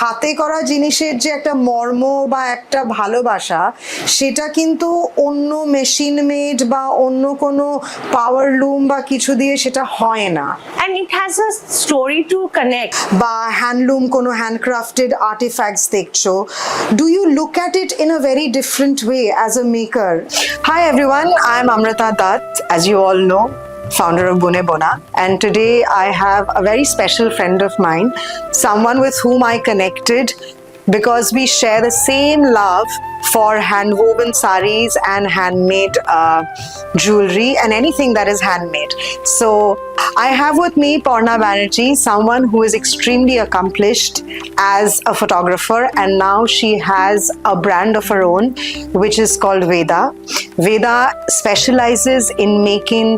হাতে করা জিনিসের যে একটা মর্ম বা একটা ভালোবাসা সেটা কিন্তু অন্য মেশিন মেড বা অন্য কোনো পাওয়ার লুম বা কিছু দিয়ে সেটা হয় না। And it has a story to connect. বা হ্যান্ডলুম কোনো হ্যান্ডক্রাফটেড আর্টিফ্যাক্টস দেখছো, do you look at it in a very different way as a maker? Hi everyone, I am Amrita Dutt, as you all know, founder of Bune Bona, and today I have a very special friend of mine, someone with whom I connected because we share the same love for hand-woven saris and handmade jewelry and anything that is handmade. So I have with me Porna Banerjee, someone who is extremely accomplished as a photographer, and now she has a brand of her own which is called Veda. Veda specializes in making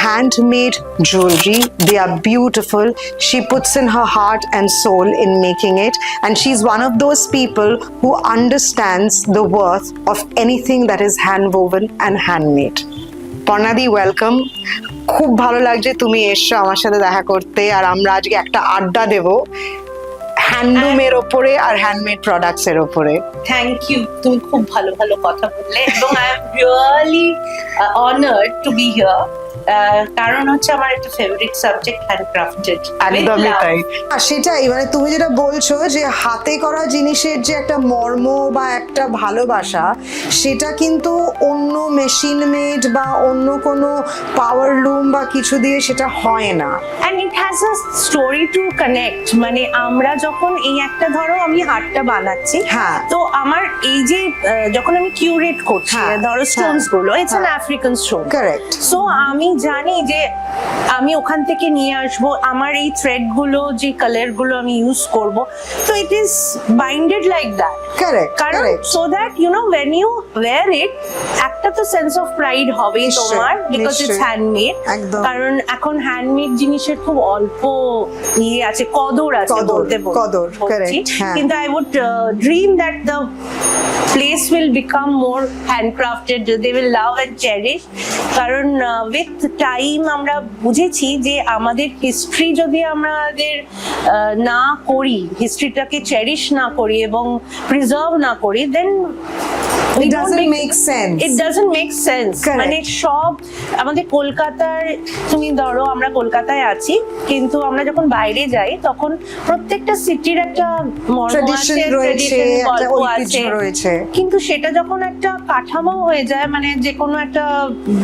handmade jewelry. They are beautiful. She puts in her heart and soul in making it, and she's one of those people who understands the worth of anything that is hand woven and handmade. Pornadi, welcome. খুব ভালো লাগছে তুমি এসছো আমার সাথে দেখা করতে, আর আমরা আজকে একটা আড্ডা দেব হ্যান্ডলুমের ওপরে আর হ্যান্ডমেড প্রোডাক্টস এর ওপরে। থ্যাংক ইউ, তুমি খুব ভালো ভালো কথা বললে এবং I am really honoured two B here. কারণ হচ্ছে আমার একটা ফেভারিট সাবজেক্ট হ্যান্ডক্রাফটেড। একদমই তাই। আর সেটাই, মানে তুমি যেটা বলছো যে হাতে করা জিনিসের যে একটা মর্ম বা একটা ভালোবাসা সেটা কিন্তু অন্য মেশিন মেড বা অন্য কোনো পাওয়ার লুম বা কিছু দিয়ে সেটা হয় না। And it has a story to connect. মানে আমরা যখন এই একটা ধরো আমি হারটা বানাচ্ছি, হ্যাঁ, তো আমার এই যে যখন আমি কিউরেট করছি ধরো স্টোনস গুলো, it's an African stone, correct. So আমি জানি যে আমি ওখান থেকে নিয়ে আসবো, আমার এই থ্রেড গুলো যে কালার গুলো আমি ইউজ করব, তো it is binded like that. Correct, কারণ so that you know when you wear it, একটা তো সেন্স অফ প্রাইড হবে তোমার, বিকজ ইটস হ্যান্ডমেড। কারণ এখন হ্যান্ডমেড জিনিসের খুব অল্প ইয়ে আছে, কদর আছে বলতে কদর, কারেক্ট। কিন্তু I would dream that the place will become more handcrafted, they will love and cherish. কারণ with time আমরা বুঝেছি যে আমাদের হিস্ট্রি যদি আমাদের না করি, হিস্ট্রিটাকে চেরিশ না করি এবং প্রিজার্ভ না করি, then it doesn't make sense. It doesn't make sense. মানে সব আমাদের কলকাতার, তুমি ধরো আমরা কলকাতায় আছি, কিন্তু আমরা যখন বাইরে যাই তখন প্রত্যেকটা সিটির একটা মর্ম আছে, ট্রেডিশন, গল্প আছে, কিন্তু সেটা যখন একটা কাঠামো হয়ে যায়, মানে যে কোনো একটা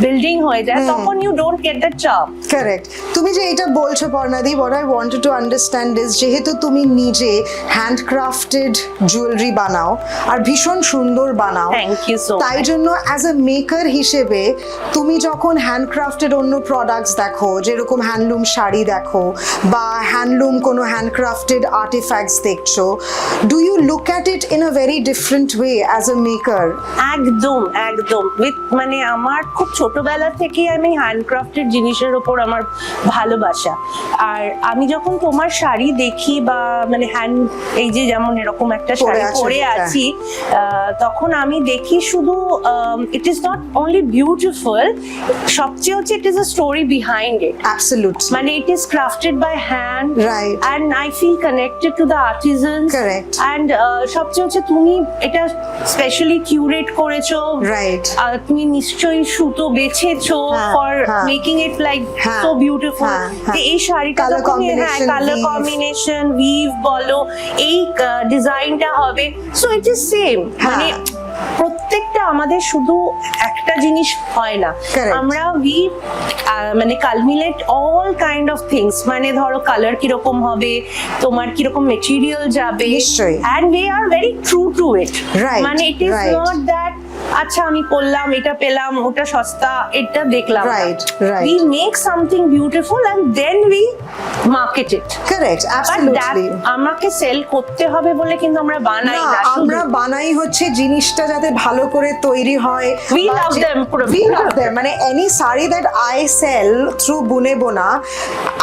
বিল্ডিং হয়ে যায়, তখন you don't get that charm. Correct. তুমি যে এটা বলছো পর্ণাদি, what I wanted to understand is যেহেতু তুমি নিজে হ্যান্ডক্রাফটেড জুয়েলারি বানাও আর ভীষণ সুন্দর বানাও, থ্যাংক ইউ সো মাচ, তাই জন্য অ্যাজ আ মেকার হিসেবে তুমি যখন হ্যান্ডক্রাফটেড অন্য প্রোডাক্টস দেখো, যেরকম হ্যান্ডলুম শাড়ি দেখো বা হ্যান্ডলুম কোনো হ্যান্ডক্রাফটেড আর্টিফ্যাক্টস দেখছো, do you look at it in a very different way as a maker? একদম একদম। মানে আমার খুব ছোটবেলা থেকে আমি হ্যান্ডক্রাফটেড জিনিসের ওপর আমার ভালোবাসা। আর আমি যখন তোমার শাড়ি দেখি বা মানে হ্যান্ড, এই যে যেমন এরকম একটা শাড়ি পরে আছি, তখন আমি দেখি শুধু it is not only beautiful, সবচেয়ে হচ্ছে it is a story behind it. Absolutely. মানে it is crafted by hand, right, and I feel connected to the artisans. Correct. And সবচেয়ে হচ্ছে তুমি এটা স্পেশালি কিউরেট করেছো, রাইট, তুমি নিশ্চয়ই সুতো বেছেছো for making it like so beautiful. এই শাড়িটা কালার কম্বিনেশন, উইভ বলো, এই ডিজাইনটা হবে, সো ইট ইজ সেম। মানে প্রত্যেকটা আমাদের শুধু একটা জিনিস হয় না, আমরা মানে culminate all kind of things. মানে ধরো কালার কিরকম হবে, তোমার কিরকম মেটেরিয়াল যাবে, and we are very true to it. মানে ইট ইজ নট দ্যাট আচ্ছা আমি করলাম, এটা পেলাম, ওটা সস্তা, এটা দেখলাম। We make something beautiful and then we market it. Correct, absolutely. আমাকে সেল করতে হবে বলে কিন্তু আমরা বানাই না, আমরা বানাই হচ্ছে জিনিসটা যাতে ভালো করে তৈরি হয়। We love them. We love them. মানে any saree that I sell through Bune Bona,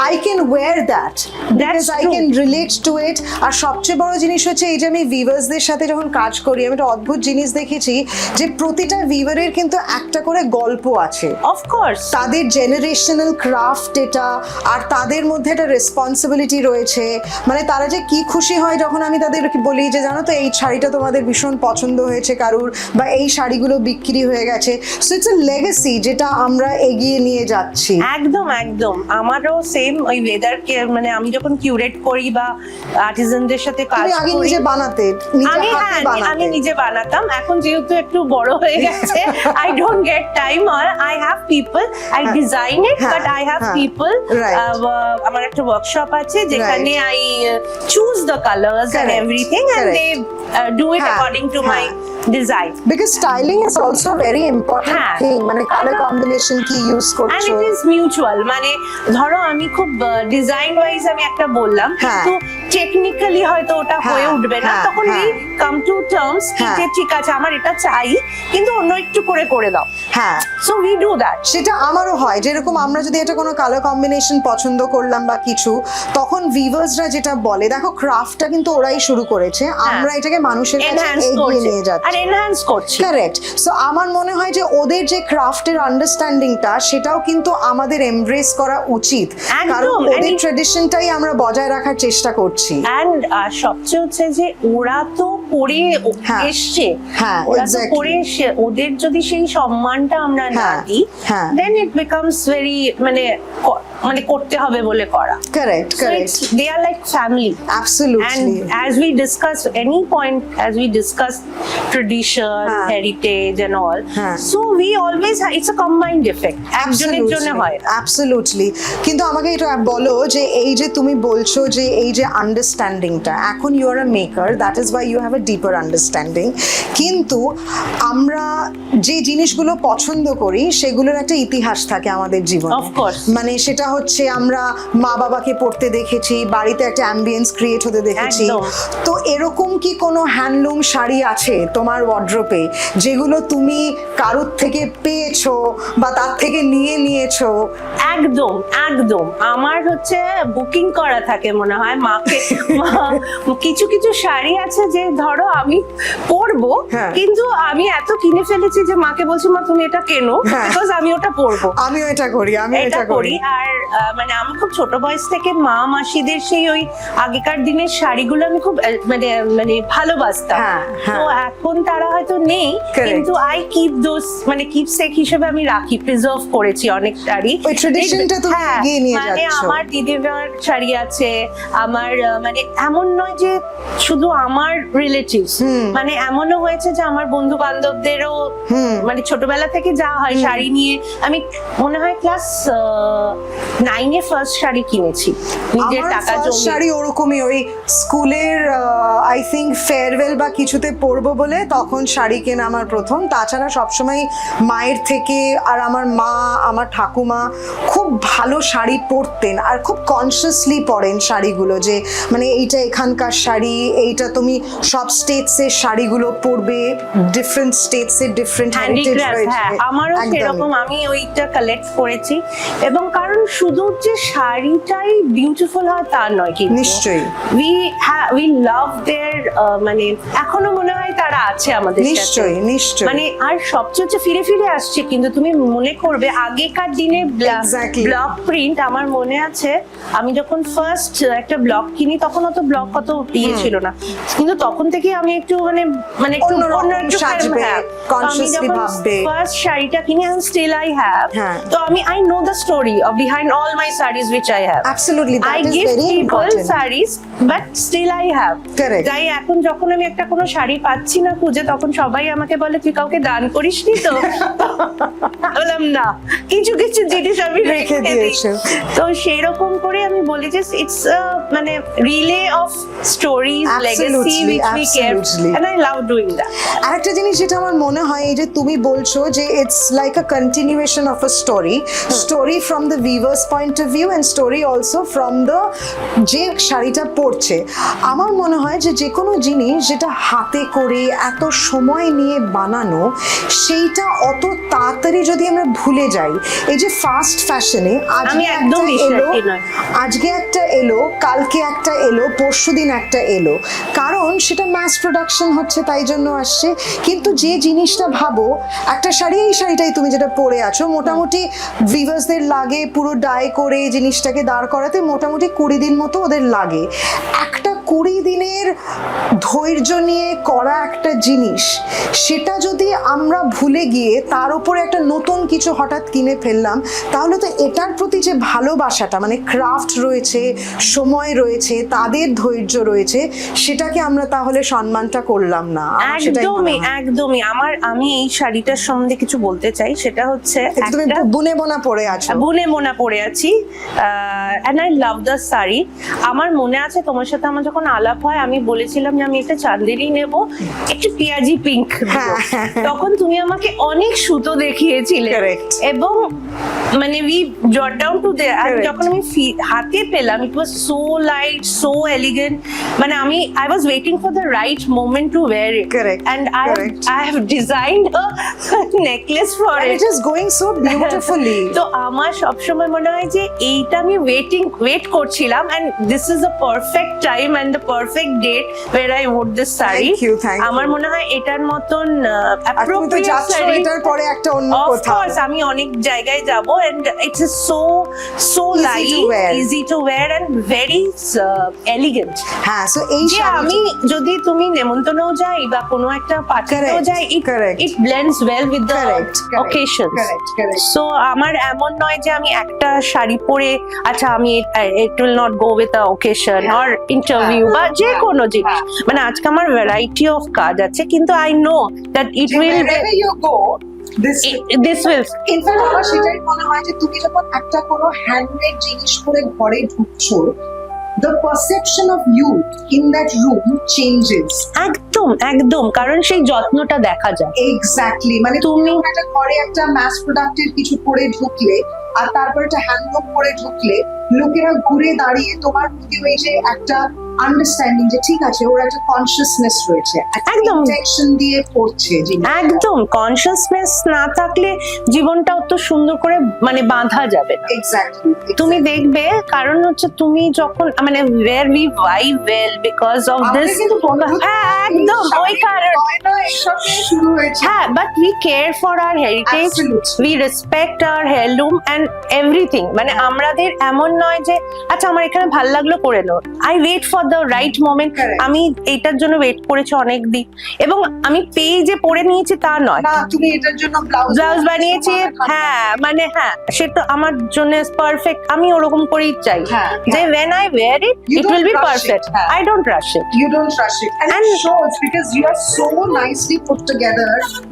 I can wear that because I can relate to it. আর সবচেয়ে বড় জিনিস হচ্ছে এই যে আমি ভিউয়ার্সদের সাথে যখন কাজ করি, আমি একটা অদ্ভুত জিনিস দেখেছি যে প্রতিটা ভিউয়ারের কিন্তু একটা করে গল্প আছে। অফ কোর্স, তাদের জেনারেশনাল ক্রাফট এটা, আর তাদের মধ্যে মধ্যে একটা রেসপন্সিবিলিটি রয়েছে, মানে তারা যে কি খুশি হয় যখন আমি তাদেরকে বলি যে জানো তো এই শাড়িটা তোমাদের ভীষণ পছন্দ হয়েছে কারুর, বা এই শাড়িগুলো বিক্রি হয়ে গেছে। সো ইটস আ লেগেসি যেটা আমরা এগিয়ে নিয়ে যাচ্ছি। একদম একদম, আমারও সেম ওই ওয়েদারকে, মানে আমি যখন কিউরেট করি বা আর্টিজানদের সাথে কাজ তুমি আগে করি, নিজে বানাতে, আমি নিজে বানাতাম। এখন যেহেতু একটু বড় হয়ে গেছে, আই ডোন্ট গেট টাইম, আর I have people, I design it, but I have people. আমার একটা ওয়ার্কশপ আছে যেখানে I choose the colours and everything, and they do it according to my design, because styling is also a very important thing, মানে color combination কি use করছো, and it is mutual, মানে ধরো আমি খুব ডিজাইন ওয়াইজ আমি একটা বললাম, কিন্তু টেকনিক্যালি হয়তো ওটা হয়ে উঠবে না, তখন we come to terms যে ঠিক আছে আমার এটা চাই কিন্তু অন্য একটু করে করে দাও। হ্যাঁ, so we do that. সেটা আমারও হয়, যেরকম আমরা যদি এটা কোনো কালার কম্বিনেশন পছন্দ করলাম বা কিছু, তখন ভিভার্সরা যেটা বলে, দেখো ক্রাফটটা কিন্তু ওরাই শুরু করেছে, আমরা এটাকে মানুষের কাছে এগিয়ে নিয়ে যাচ্ছি, এনহ্যান্স করছি। কারেক্ট। সো আমার মনে হয় যে ওদের যে ক্রাফটের আন্ডারস্ট্যান্ডিংটা সেটাও কিন্তু আমাদের এমব্রেস করা উচিত, কারণ ওদের ট্রেডিশনটাই আমরা বজায় রাখার চেষ্টা করছি। এন্ড সবচেয়ে হচ্ছে যে ওরা তো পড়ে এসছে, ওরা তো পড়ে এসছে, ওদের যদি সেই সম্মানটা আমরা না দিই, দেন ইট বিকামস ভেরি মানে করতে হবে বলে করা। Correct correct, they are like family. Absolutely. And as we discuss any point, as we discuss tradition, heritage and all, so we always, it's a combined effect, একজনের জন্য হয়। অ্যাবসলিউটলি। কিন্তু আমাকে এটা বলো যে এই যে তুমি বলছো যে এই যে আন্ডারস্ট্যান্ডিংটা, এখন you are a maker, that is why you have a deeper understanding, কিন্তু আমরা যে জিনিসগুলো পছন্দ করি সেগুলোর একটা ইতিহাস থাকে আমাদের জীবনে। অফকোর্স, মানে সেটা হচ্ছে আমরা মা বাবাকে পড়তে দেখেছি, বাড়িতে একটা অ্যাম্বিয়েন্স ক্রিয়েট হতে দেখেছি। তো এরকম কি কোনো হ্যান্ডলুম শাড়ি আছে তোমার ওয়ার্ড্রোবে যেগুলো তুমি কারোর থেকে পেয়েছো বা তার থেকে নিয়েছো? একদম একদম, আমার হচ্ছে বুকিং করা থাকে মনে হয় মাকে। কিছু কিছু শাড়ি আছে যে ধরো আমি পরবো, কিন্তু আমি এত কিনে ফেলেছি যে মাকে বলছি মা তুমি এটা কেনো, বিকজ আমি ওটা পরবো। আমিও এটা করি, আমি এটা করি। আর মানে আমি খুব ছোট বয়স থেকে মা মাসিদের সেই ওই আগেকার দিনের শাড়িগুলো আমি খুব মানে মানে ভালোবাসতাম। তো এখন তারা হয়তো নেই, কিন্তু আই কিপ দোজ, মানে কিপসেক হিসেবে আমি রাখি, প্রিজার্ভ করেছি অনেক শাড়ি। ওই ট্রেডিশনটা তুমি এগিয়ে নিয়ে যাচ্ছো। মানে আমার দিদিমার শাড়ি আছে, আমার মানে এমন নয় যে শুধু আমার রিলেটিভস, মানে এমনও হয়েছে যে আমার বন্ধু বান্ধবদেরও, মানে ছোটবেলা থেকে যা হয় শাড়ি নিয়ে, আমি মনে হয় ক্লাস 9-এ ফার্স্ট শাড়ি কিনেছি নিজের টাকা জমিয়ে। শাড়ি ওরকমই, ওই স্কুলের আই থিংক ফেয়ারওয়েল বা কিছুতে পরবো বলে তখন শাড়ি কেনা আমার প্রথম। তাছাড়া সবসময় মায়ের থেকে, আর আমার মা, আমার ঠাকুমা খুব ভালো শাড়ি পরতেন আর খুব কনসিয়াসলি পরেন শাড়িগুলো, যে মানে এইটা এখানকার শাড়ি, এইটা তুমি সব স্টেটসের শাড়িগুলো পরবে, ডিফারেন্ট স্টেটসের ডিফারেন্ট হেরিটেজ রয়েছে। আমারও সেরকম, আমি ওইটা কালেক্ট করেছি। এবং কারণ শুধু যে শাড়িটাই বিউটিফুল হয় তা নয়, কি নিশ্চয়ই উই লাভ দেয়ার, মানে এখনো মনে হয় তারা আছে আমাদের সাথে, নিশ্চয়ই নিশ্চয়ই। মানে আর সবচেয়ে হচ্ছে ফিরে ফিরে আসছে। কিন্তু তুমি মনে করবে আগেকার দিনে ব্লক প্রিন্ট, আমার মনে আছে আমি যখন ফার্স্ট একটা ব্লক কিনি তখন অত ব্লক কত দিয়ে ছিল না, কিন্তু তখন থেকে আমি একটু মানে মানে একটু সাজবে, কনসিয়াসলি ভাববে। ফার্স্ট শাড়িটা কিনি, and still I have, তো আমি I know the story behind all my sarees which I have. Absolutely, that I is give very people important. sarees, but still I have. Correct. তাই এখন যখন আমি একটা কোনো শাড়ি পাচ্ছি না খুঁজে, তখন সবাই আমাকে বলে তুই কাউকে দান করিসনি তো? বললাম না, কিছু কিছু জিনিস আমি রেখে দিয়েছি। তো সেই রকম করে আমি বলি যে ইটস মানে relay of stories, legacy which we kept, and I love doing that. আরেকটা জিনিস যেটা আমার মনে হয়, এই যে তুমি বলছো যে it's like a continuation of a story from the viewers point of view and story also from the যে শাড়িটা পরছে। আমার মনে হয় যে যে কোনো জিনিস যেটা হাতে করে এত সময় নিয়ে বানানো, সেইটা অত তাড়াতাড়ি যদি আমরা ভুলে যাই, এই যে ফাস্ট ফ্যাশনে আজকে একটা এলো, কালকে একটা এলো, পরশুদিন একটা এলো, কারণ সেটা ম্যাস প্রোডাকশন হচ্ছে তাই জন্য আসছে। কিন্তু যে জিনিসটা ভাবো, একটা শাড়ি, এই শাড়িটাই তুমি যেটা পরে আছো, মোটামুটি ভিউয়ার্সদের লাগে পুরো ডাই করে জিনিসটাকে দাঁড় করাতে মোটামুটি 20 দিন মতো ওদের লাগে। একটা 20 দিনের ধৈর্য নিয়ে করা একটা জিনিস, সেটা যদি আমরা ভুলে গিয়ে তার উপরে একটা নতুন কিছু হঠাৎ কিনে ফেললাম, তাহলে তো এটার প্রতি যে ভালোবাসাটা, মানে ক্রাফট রয়েছে, সময় রয়েছে, তাদের ধৈর্য রয়েছে, সেটাকে আমরা তাহলে সম্মানটা করলাম না। আমার সেটাই মনে একদমই হয়। একদমই। আমি এই শাড়িটার সম্বন্ধে কিছু বলতে চাই, সেটা হচ্ছে তুমি বুনে বোনা পরে আছো। বুনে মোনা পরে আছি, and I love the sari. আমার মনে আছে তোমার সাথে আমার যখন আলাপ হয়, আমি বলেছিলাম যে আমি একটা চান্দেরি নেব, একটু পেঁয়াজি পিঙ্ক। তখন তুমি আমাকে অনেক সুতো দেখিয়েছিলে, এবং মানে উই জট ডাউন টু দে। যখন আমি হাতে পেলাম, it was so light, so elegant, মানে I was waiting for the right moment to wear it, and I have designed a necklace for it. It is going so beautifully. তো আমার সবসময় মনে হয় যে এইটা আমি ওয়েট করছিলাম, and this is the perfect time and the perfect date where I wore this saree. Thank you. আমার মনে হয় এটার মতন তুমি তো appropriate যাচ্ছ saree এটার পরে একটা অন্য of কোথাও। course আমি অনেক জায়গায় যাব, and it is so light, easy to wear and very elegant. হ্যাঁ, সো এই যে আমি যদি তুমি নেমন্তন্নও যাই বা কোনো একটা পার্টিতেও যাই, it blends well with the occasions. So আমার এমন নয় যে আমি একটা শাড়ি পরে, আচ্ছা আমি it will not go with the occasion or interview বা যে কোনো জিনিস, মানে আজকে আমার ভ্যারাইটি অফ কাজ আছে, কিন্তু I know that it will wherever you go, this will in fact আমার সেটাই মনে হয় যে তুমি যখন একটা কোনো হ্যান্ডমেড জিনিস করে ঘরে ঢুকছো, the perception of you in that room changes. একদম, কারণ সেই যত্নটা দেখা যায়। এক্স্যাক্টলি, মানে তুমি একটা ঘরে একটা ম্যাস প্রোডাক্টের কিছু পরে ঢুকলে আর তারপর একটা হ্যান্ডলুম পরে ঢুকলে, লোকেরা ঘুরে দাঁড়িয়ে তোমার প্রতি ওই যে একটা আন্ডারস্ট্যান্ডিং যে ঠিক আছে, ওর একটা কনসিয়াসনেস রয়েছে, একদম ইন্টেনশন দিয়ে পড়ছে জিনিসটা। একদম কনসিয়াসনেস না থাকলে জীবনটা অত সুন্দর করে মানে বাঁধা যাবে না। এক্স্যাক্টলি, তুমি দেখবে, কারণ হচ্ছে তুমি যখন মানে where we vibe well because of this, হ্যাঁ একদম ওই কারণ শুরু হয়েছে। হ্যাঁ, but we care for our heritage, we respect our heirloom and everything. মানে আমাদের এমন নয় যে আচ্ছা আমার এখানে ভালো লাগলো করে নাও, I wait for the right moment. আমি এইটার জন্য ওয়েট করেছি অনেক দিন, এবং আমি পেয়ে যে পরে নিয়েছি তা নয়, না তুমি এটার জন্য ব্লাউজ বানিয়েছি, হ্যাঁ মানে হ্যাঁ সেটা আমার জন্য পারফেক্ট, আমি ওরকম করেই চাই যে when I wear it, it will be perfect. I don't rush it. You don't rush it, and it shows because you are so nicely put together.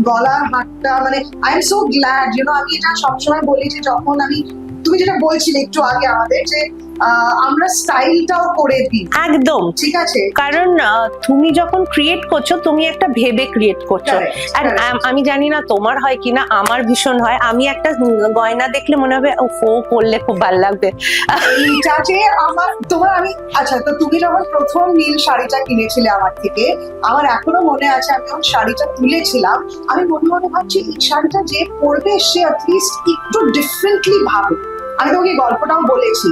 গলার হাতটা, মানে I am so glad, you know, আমি এটা সবসময় বলি যে যখন তুমি যেটা বলছিলে একটু আগে আমাদের, যে আমরা স্টাইলটাও করে দিই। একদম ঠিক আছে, কারণ তুমি যখন ক্রিয়েট করছো, তুমি একটা ভেবে ক্রিয়েট করছো। আমি জানি না তোমার হয় কিনা, আমার ভীষণ হয়। আমি একটা গয়না দেখলে মনে হবে ও পরলে খুব ভালো লাগবে। এইটা যে আমি আচ্ছা, তো তুমি যখন প্রথম নীল শাড়িটা কিনেছিলে আমার থেকে, আমার এখনো মনে আছে, আমি যখন শাড়িটা তুলেছিলাম, আমি মনে মনে ভাবছি এই শাড়িটা যে পরবে সে অ্যাটলিস্ট একটু ডিফারেন্টলি ভাবে। আমি তোমাকে গল্পটাও বলেছি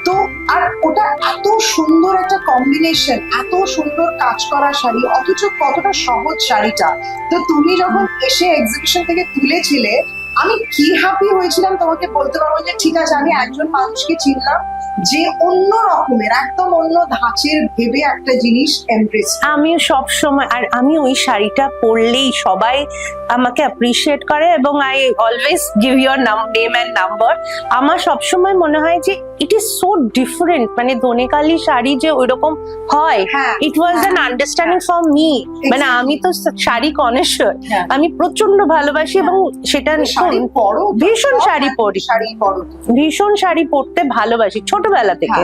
তো, আর ওটা এত সুন্দর একটা কম্বিনেশন, এত সুন্দর কাজ করা শাড়ি, অথচ কতটা সহজ শাড়িটা। তো তুমি যখন এসে এক্সিবিশন থেকে তুলেছিলে, আমি কি হ্যাপি হয়েছিলাম তোমাকে বলতে পারবো যে ঠিক আছে, আমি একজন মানুষকে চিনলাম যে অন্য রকমের, একদম অন্য ধাঁচের ভেবে একটা জিনিস এমব্রেস। আমি সব সময়, আর আমি ওই শাড়িটা পরলেই সবাই আমাকে অ্যাপ্রিশিয়েট করে, এবং I always give your name and number. আমার সবসময় মনে হয় যে ইট ইজ সো ডিফারেন্ট, মানে ধনেকালি শাড়ি যে ওইরকম হয়, it was an understanding for me. মানে আমি তো শাড়ি কনেশ্বর, আমি প্রচন্ড ভালোবাসি, এবং সেটা ভীষণ শাড়ি পরি, ভীষণ শাড়ি পরতে ভালোবাসি ছোটবেলা থেকে।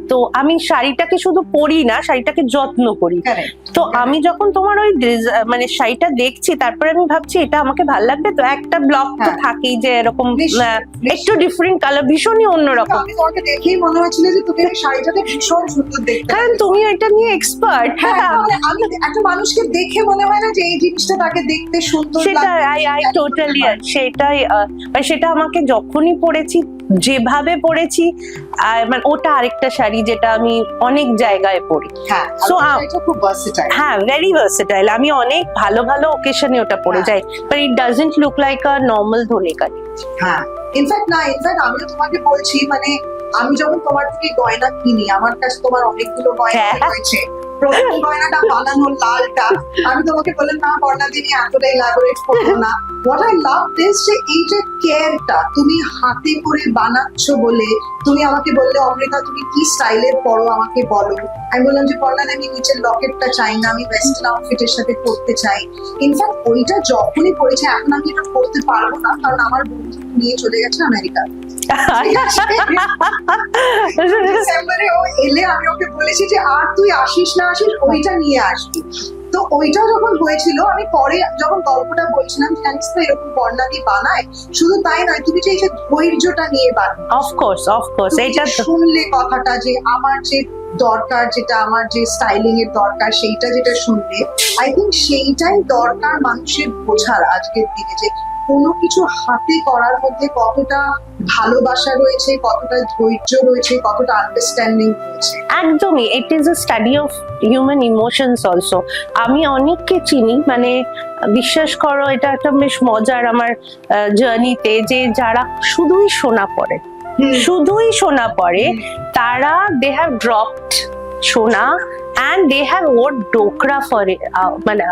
তো আমি শাড়িটাকে শুধু পরি না, শাড়িটাকে যত্ন করি। তো আমি যখন তোমার ওই মানে শাড়িটা দেখছি, তারপরে আমি ভাবছি এটা আমাকে ভালো লাগবে, তো একটা ব্লক তো থাকেই যে এরকম একটু ডিফারেন্ট কালার, ভীষণই অন্যরকম। আমি তোমাকে দেখেই মনে হচ্ছিল যে তুমি এই শাড়িটাতে ভীষণ সুন্দর দেখতে, কারণ তুমি এটা নিয়ে এক্সপার্ট। আমি একটা মানুষকে দেখে মনে হয় না যে এই জিনিসটা তাকে দেখতে সুন্দর লাগে। সেটা আই টোটালি, সেটাই সেটা আমাকে যখনই পরেছি, যেভাবে পরেছি, মানে ওটা আরেকটা শাড়ি যেটা আমি অনেক জায়গায় পরি। হ্যাঁ, ভেরি ভার্সেটাইল। আমি অনেক ভালো ভালো ওকেশনে ওটা পরে যাই, but it doesn't look like a normal Dhaniakhali. হ্যাঁ, ইনফ্যাক্ট আমিও তোমাকে বলছি, মানে আমি যখন তোমার থেকে গয়না কিনি, আমার কাছে তোমার অনেকগুলো গয়না রয়েছে। প্রথম গয়নাটা বানানো লালটা, আমি তোমাকে বললাম না বর্ণাদিনী এতটা ইলাবোরেট করবো না। হোয়াট আই লাভ দিস, যে এই যে কেয়ারটা তুমি হাতে করে বানাচ্ছো বলে, তুমি আমাকে বললে অমৃতা তুমি কি স্টাইলের পরো আমাকে বলো। আমি বললাম যে বর্ণাদি আমি নিচের লকেটটা চাই না, আমি ওয়েস্টার্ন আউটফিটের সাথে করতে চাই। ইনফ্যাক্ট ওইটা যখনই পড়েছে, এখন আমি এটা করতে পারবো না, কারণ আমার বন্ধু নিয়ে চলে গেছে আমেরিকা। ডিসেম্বরে ও এলে আমি ওকে বলেছি যে আর তুই আসিস না আসিস, ওইটা নিয়ে আসবি। তো ওইটা যখন হয়েছিল, আমি পরে যখন গল্পটা বলছিলাম, জানিস তো এরকম বর্ণাদি বানায়, শুধু তাই নয়, তুমি যে এই যে ধৈর্যটা নিয়ে বানাও, অফকোর্স এটা শুনলে কথাটা যে আমার যে দরকার, যেটা আমার যে স্টাইলিং এর দরকার, সেইটা যেটা শুনলে, আই থিঙ্ক সেইটাই দরকার মানুষের বোঝার আজকের দিনে, যে কোনো কিছু হাতে করার মধ্যে কতটা ভালোবাসা রয়েছে, কতটা ধৈর্য রয়েছে, কতটা আন্ডারস্ট্যান্ডিং রয়েছে। একদমই, ইট is a study of human emotions also. আমি অনেককে চিনি, মানে বিশ্বাস করো, এটা একটা বেশ মজার আমার জার্নিতে, যে যারা শুধুই শোনা পড়ে, তারা দে হ্যাভ ড্রপড শোনা and they have wore Dokra for it, মানে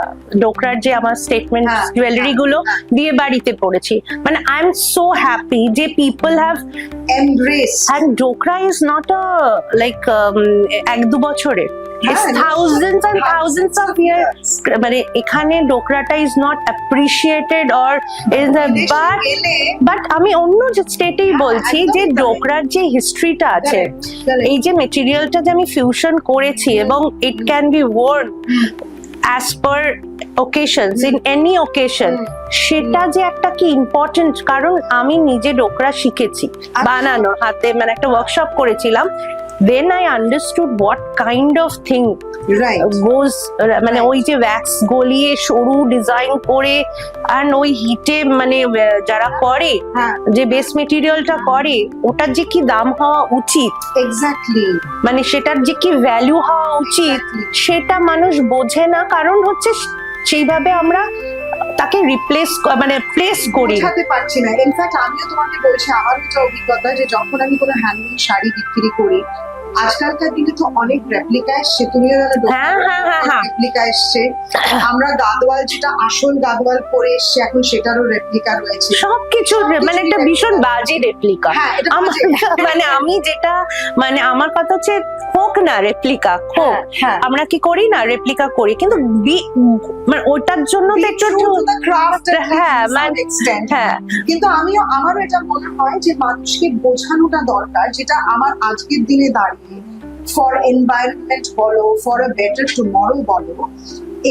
ডোকরার যে আমার স্টেটমেন্ট জুয়েলারি গুলো দিয়ে বাড়িতে পড়েছি। মানে আই এম সো হ্যাপি যে people have embrace, and Dokra is not a like এক দু বছরের, it's thousands and thousands of years। মানে এখানে ডোকরাটা is not appreciated or is but আমি অন্য যে স্টেটেই বলছি যে ডোকরার যে হিস্ট্রিটা আছে, এই যে মেটেরিয়ালটা যে আমি ফিউশন করেছি, এবং it can be worn as per occasions, in any occasion, সেটা যে একটা কি ইম্পর্টেন্ট। কারণ আমি নিজে ডোকরা শিখেছি বানানো হাতে, মানে একটা ওয়ার্কশপ করেছিলাম, then I understood what kind of thing goes, মানে ওই যে ওয়্যাক্স গলিয়ে সরু ডিজাইন করে, আর ওই হিটে মানে যারা করে, যে বেস মেটেরিয়ালটা করে, ওটার যে কি দাম হওয়া উচিত, এক্স্যাক্টলি, মানে সেটার যে কি ভ্যালু হওয়া উচিত, সেটা মানুষ বোঝে না। কারণ হচ্ছে সেইভাবে আমরা তাকে প্লেস করি, বোঝাতে পারছি না। ইনফ্যাক্ট আমিও তোমাকে বলছি, আমার যেটা অভিজ্ঞতা, যে যখন আমি কোনো হ্যান্ডলুম শাড়ি বিক্রি করি, আজকালকার দিনে তো অনেক রেপ্লিকা এসছে, তুমিও জানো রেপ্লিকা এসছে। আমরা গাদওয়াল, যেটা আসল গাদওয়াল পরে এসছে, এখন সেটারও রেপ্লিকা রয়েছে। সবকিছু মানে একটা ভীষণ বাজে রেপ্লিকা। মানে আমি যেটা, মানে আমার কথা হচ্ছে হোক না রেপ্লিকা, হোক, আমরা কি করি না রেপ্লিকা করি, কিন্তু মানে ওটার জন্য তো একটু কিন্তু আমারও এটা মনে হয় যে মানুষকে বোঝানোটা দরকার, যেটা আমার আজকের দিনে দাঁড়িয়ে ফর এনভায়রনমেন্ট বলো, ফর আ বেটার টুমরো বলো,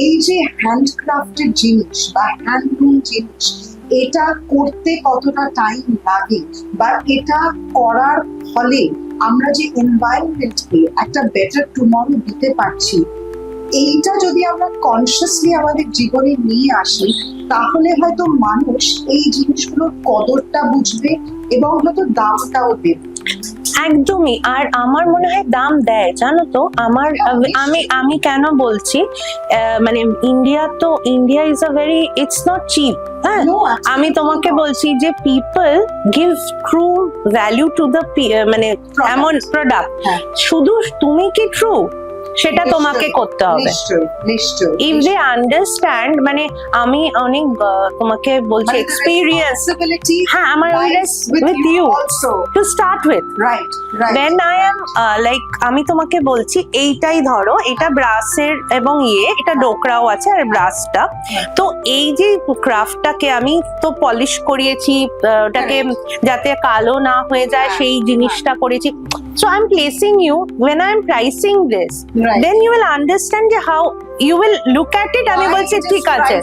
এই যে হ্যান্ডক্রাফটেড জিনিস বা হ্যান্ডলুম জিনিস, এটা করতে কতটা টাইম লাগে, বা এটা করার ফলে আমরা যে এনভায়রনমেন্টকে একটা বেটার টুমরো দিতে পারছি, এইটা যদি আমরা কনসিয়াসলি আমাদের জীবনে নিয়ে আসি, তাহলে হয়তো মানুষ এই জিনিসগুলোর কদরটা বুঝবে এবং হয়তো দামটাও দেবে। একদমই। আর আমার মনে হয় দাম দেয়, জানো তো। আমি কেন বলছি, মানে India is a very, it's not cheap. হ্যাঁ, আমি তোমাকে বলছি যে people give true value to the মানে এমন প্রোডাক্ট। শুধু তুমি কি ট্রু, সেটা তোমাকে করতে হবে। ইফ দে আন্ডারস্ট্যান্ড, মানে আমি অনেক তোমাকে বলছি এক্সপিরিয়েন্স, হ্যাঁ, আমার with you to start with, then I am like, আমি তোমাকে বলছি এইটাই ধরো, এটা ব্রাসের এবং এটা ডোকরাও আছে আর ব্রাসটা, তো এই যে ক্রাফটটাকে আমি তো পলিশ করিয়েছি, ওটাকে যাতে কালো না হয়ে যায় সেই জিনিসটা করেছি। So I'm placing you, when I'm pricing this, then you will understand how you will look at it. আমি বলছি ঠিক আছে,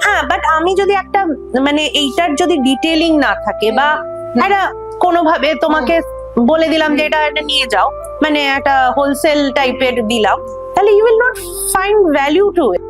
হ্যাঁ, বাট আমি যদি একটা মানে এইটার যদি ডিটেইলিং না থাকে, বা একটা কোনোভাবে তোমাকে বলে দিলাম যে এটা নিয়ে যাও, মানে একটা হোলসেল টাইপের দিলাম, তাহলে you will not find value to it.